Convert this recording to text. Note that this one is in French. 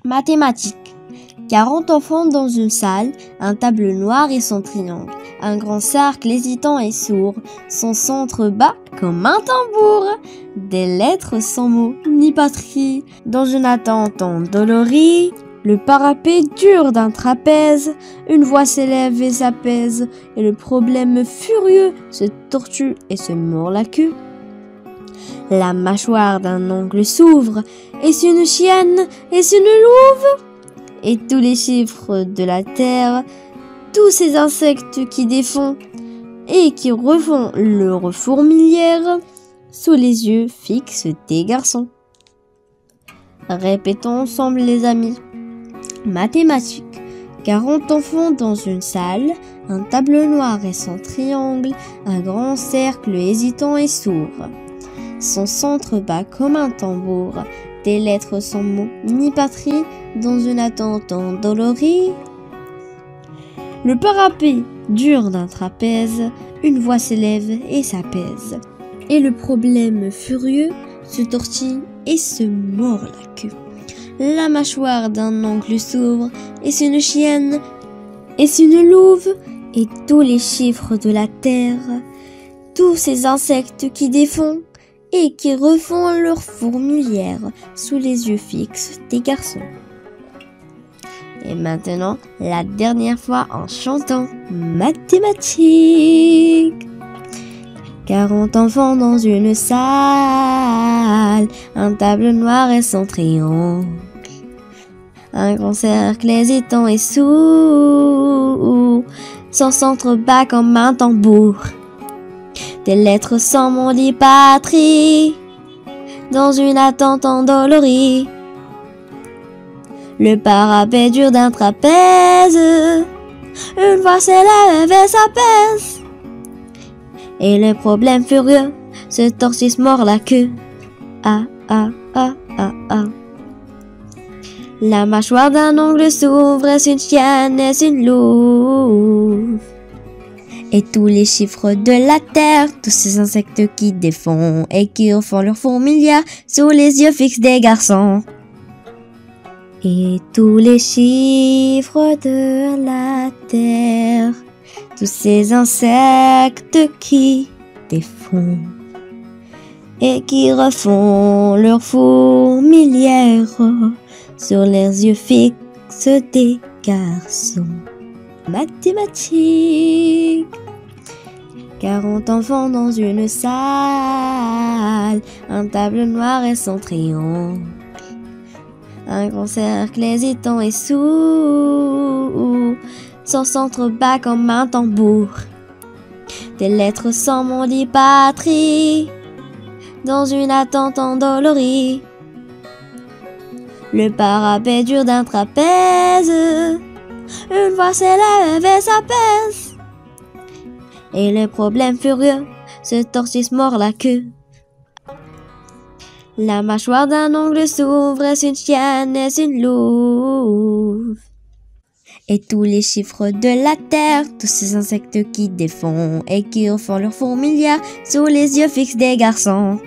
Mathématiques. 40 enfants dans une salle, un tableau noir et son triangle, un grand cercle hésitant et sourd, son centre bat comme un tambour, des lettres sans mots ni patrie, dans une attente endolorie, le parapet dur d'un trapèze, une voix s'élève et s'apaise, et le problème furieux se tortue et se mord la queue. La mâchoire d'un ongle s'ouvre, est-ce une chienne, est-ce une louve? Et tous les chiffres de la terre, tous ces insectes qui défont et qui refont leur fourmilière sous les yeux fixes des garçons. Répétons ensemble les amis. Mathématiques. 40 enfants dans une salle, un tableau noir et son triangle, un grand cercle hésitant et sourd. Son centre bat comme un tambour, des lettres sans mots ni patrie, dans une attente endolorie. Le parapet dur d'un trapèze, une voix s'élève et s'apaise, et le problème furieux se tortille et se mord la queue. La mâchoire d'un ongle s'ouvre, est-ce une chienne, est-ce une louve? Et tous les chiffres de la terre, tous ces insectes qui défont et qui refont leur fourmilière sous les yeux fixes des garçons. Et maintenant, la dernière fois en chantant mathématiques. 40 enfants dans une salle, un tableau noir et son triangle, un grand cercle hésitant et sourd, son centre bat comme un tambour, des lettres sans mot ni patrie, dans une attente endolorie. Le parapet dur d'un trapèze, une voix s'élève et s'apaise, et le problème furieux se tortille, se mord la queue. Ah ah ah ah ah. La mâchoire d'un ongle s'ouvre, est-ce une chienne, est-ce une louve? Et tous les chiffres de la terre, tous ces insectes qui défont et qui refont leur fourmilière sous les yeux fixes des garçons. Et tous les chiffres de la terre, tous ces insectes qui défont et qui refont leur fourmilière sur les yeux fixes des garçons. Mathématiques. 40 enfants dans une salle, un tableau noir et son triangle, un grand cercle hésitant et sourd, son centre bat comme un tambour, des lettres sans mot ni patrie, dans une attente endolorie. Le parapet dur d'un trapèze, une voix s'élève et s'apaise, et le problème furieux se tortille, se mord la queue. La mâchoire d'un ongle s'ouvre, est-ce une chienne, est-ce une louve? Et tous les chiffres de la terre, tous ces insectes qui défont et qui refont leur fourmilière sous les yeux fixes des garçons.